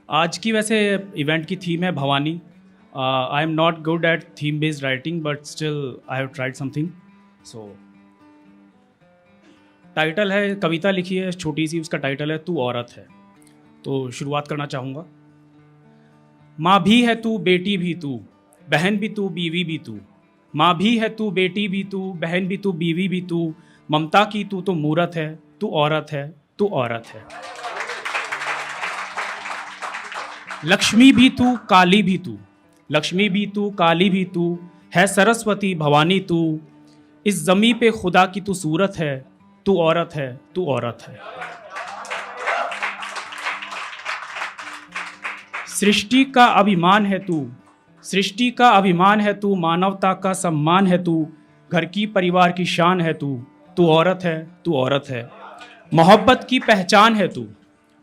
आज की वैसे इवेंट की थीम है Bhavani. I am not good at theme based writing but still I have tried something. So title है, कविता लिखी है छोटी सी, उसका टाइटल है तू औरत है। तो शुरुआत करना चाहूँगा। माँ भी है तू, बेटी भी तू, बहन भी तू, बीवी भी तू। माँ भी है तू, बेटी भी तू, बहन भी तू, बीवी भी तू। ममता की तू तो मूरत है, तू औरत है, तू औरत है। लक्ष्मी भी तू, काली भी तू, लक्ष्मी भी तू, काली भी तू, है सरस्वती भवानी तू। इस जमी पे खुदा की तू सूरत है, तू औरत है, तू औरत है। सृष्टि का अभिमान है तू, सृष्टि का अभिमान है तू, मानवता का सम्मान है तू, घर की परिवार की शान है तू। तू औरत है, तू औरत है। मोहब्बत की पहचान है तू,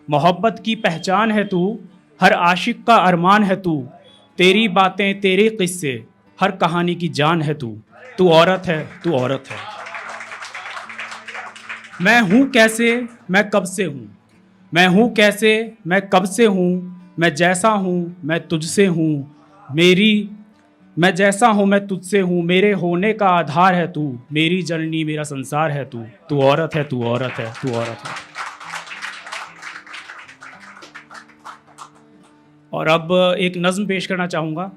मोहब्बत की पहचान है तू, हर आशिक का अरमान है तू। तेरी बातें, तेरे किस्से, हर कहानी की जान है तू। तू औरत है, तू औरत है। मैं हूँ कैसे, मैं कब से हूँ, मैं हूँ कैसे, मैं कब से हूँ। मैं जैसा हूँ, मैं तुझसे हूँ। मेरी मैं जैसा हूँ, मैं तुझसे हूँ। मेरे होने का आधार है तू, मेरी जननी मेरा संसार है तू। तू औरत है, तू औरत है, तू औरत है। और अब एक नज़्म पेश करना चाहूँगा।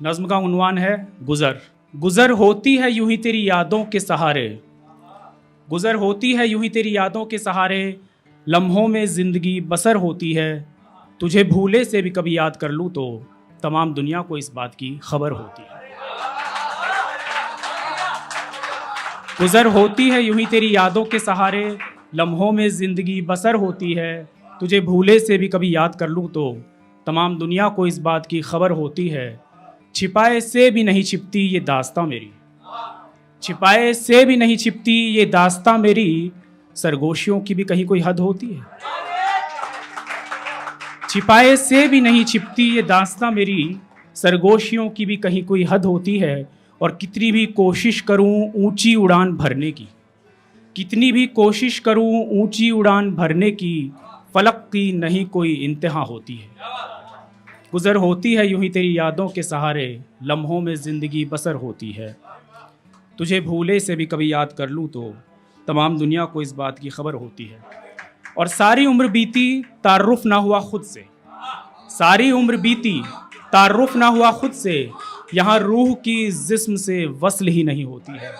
नज़्म का उन्वान है गुज़र। गुज़र होती है यूं ही तेरी यादों के सहारे, गुज़र होती है यूं ही तेरी यादों के सहारे। लम्हों में ज़िंदगी बसर होती है, तुझे भूले से भी कभी याद कर लूँ तो तमाम दुनिया को इस बात की खबर होती है। गुज़र होती है यूं ही तेरी यादों के सहारे, लम्हों में ज़िंदगी बसर होती है, तुझे भूले से भी कभी याद कर लूँ तो तमाम दुनिया को इस बात की खबर होती है। छिपाए से भी नहीं छिपती ये दास्तां मेरी, छिपाए से भी नहीं छिपती ये दास्तां मेरी। सरगोशियों की भी कहीं कोई हद होती है, छिपाए से भी नहीं छिपती ये दास्तां मेरी। सरगोशियों की भी कहीं कोई हद होती है। और कितनी भी कोशिश करूं ऊंची उड़ान भरने की, कितनी भी कोशिश करूं ऊंची उड़ान भरने की, फलक की नहीं कोई इंतहा होती है। गुज़र होती है यूं ही तेरी यादों के सहारे, लम्हों में ज़िंदगी बसर होती है, तुझे भूले से भी कभी याद कर लूँ तो तमाम दुनिया को इस बात की खबर होती है। और सारी उम्र बीती तारुफ ना हुआ खुद से, सारी उम्र बीती तारुफ ना हुआ खुद से, यहाँ रूह की जिस्म से वस्ल ही नहीं होती है।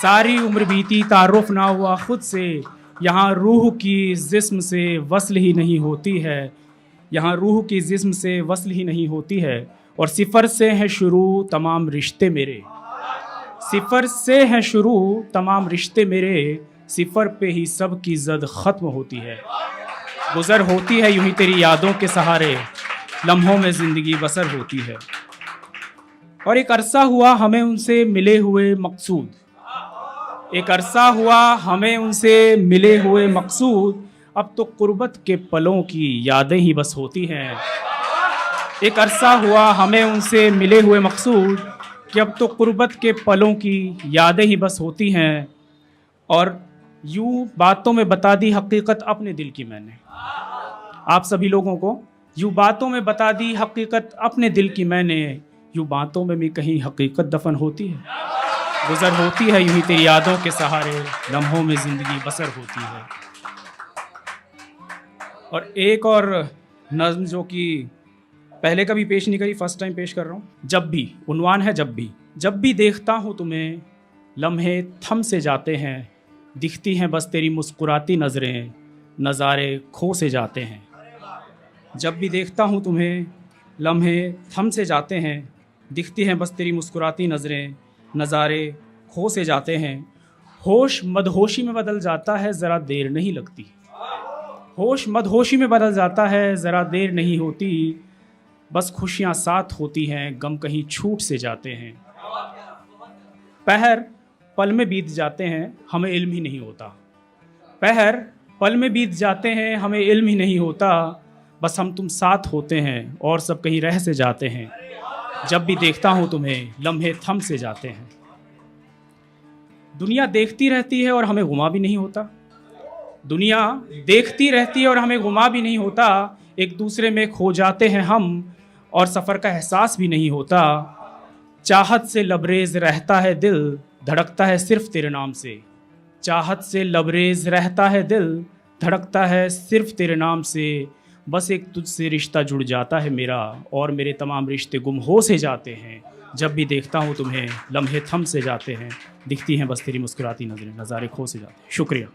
सारी उम्र बीती तारुफ ना हुआ खुद से, यहाँ रूह की जिस्म से वस्ल ही नहीं होती है, यहाँ रूह की जिस्म से वस्ल ही नहीं होती है। और सिफर से हैं शुरू तमाम रिश्ते मेरे, सिफर से हैं शुरू तमाम रिश्ते मेरे, सिफर पे ही सब की जद ख़त्म होती है। गुज़र होती है यूं ही तेरी यादों के सहारे, लम्हों में ज़िंदगी बसर होती है। और एक अरसा हुआ हमें उनसे मिले हुए मकसूद, एक अरसा हुआ हमें उनसे मिले हुए मकसूद, अब तो कुर्बत के पलों की यादें ही बस होती हैं। एक अरसा हुआ हमें उनसे मिले हुए मकसूद, कि अब तो कुर्बत के पलों की यादें ही बस होती हैं। और यूं बातों में बता दी हकीकत अपने दिल की मैंने, आप सभी लोगों को यूं बातों में बता दी हकीकत अपने दिल की मैंने, यूं बातों में भी कहीं हकीकत दफन होती है। गुज़र होती है यूं ही तेरी यादों के सहारे, लम्हों में ज़िंदगी बसर होती है। और एक और नज़्म जो कि पहले कभी पेश नहीं करी, फर्स्ट टाइम पेश कर रहा हूँ। जब भी, उन्वान है जब भी देखता हूँ तुम्हें लम्हे थम से जाते हैं, दिखती हैं बस तेरी मुस्कुराती नज़रें, नज़ारे खो से जाते हैं। जब भी देखता हूँ तुम्हें लम्हे थम से जाते हैं, दिखती हैं बस तेरी मुस्कुराती नज़रें, नज़ारे खो से जाते हैं। होश मदहोशी में बदल जाता है, ज़रा देर नहीं लगती, होश मदहोशी में बदल जाता है, ज़रा देर नहीं होती। बस खुशियाँ साथ होती हैं, गम कहीं छूट से जाते हैं। पहर पल में बीत जाते हैं, हमें इल्म ही नहीं होता, पहर पल में बीत जाते हैं, हमें इल्म ही नहीं होता। बस हम तुम साथ होते हैं और सब कहीं रह से जाते हैं। जब भी देखता हूँ तुम्हें लम्हे थम से जाते हैं। दुनिया देखती रहती है और हमें गुमा भी नहीं होता, दुनिया देखती रहती है और हमें गुमा भी नहीं होता। एक दूसरे में खो जाते हैं हम और सफ़र का एहसास भी नहीं होता। चाहत से लबरेज रहता है दिल, धड़कता है सिर्फ तेरे नाम से। चाहत से लबरेज रहता है दिल, धड़कता है सिर्फ तेरे नाम से। बस एक तुझसे रिश्ता जुड़ जाता है मेरा, और मेरे तमाम रिश्ते गुम हो से जाते हैं। जब भी देखता हूँ तुम्हें लम्हे थम से जाते हैं, दिखती हैं बस तेरी मुस्कुराती नज़रें, नज़ारे खो से जाते हैं। शुक्रिया।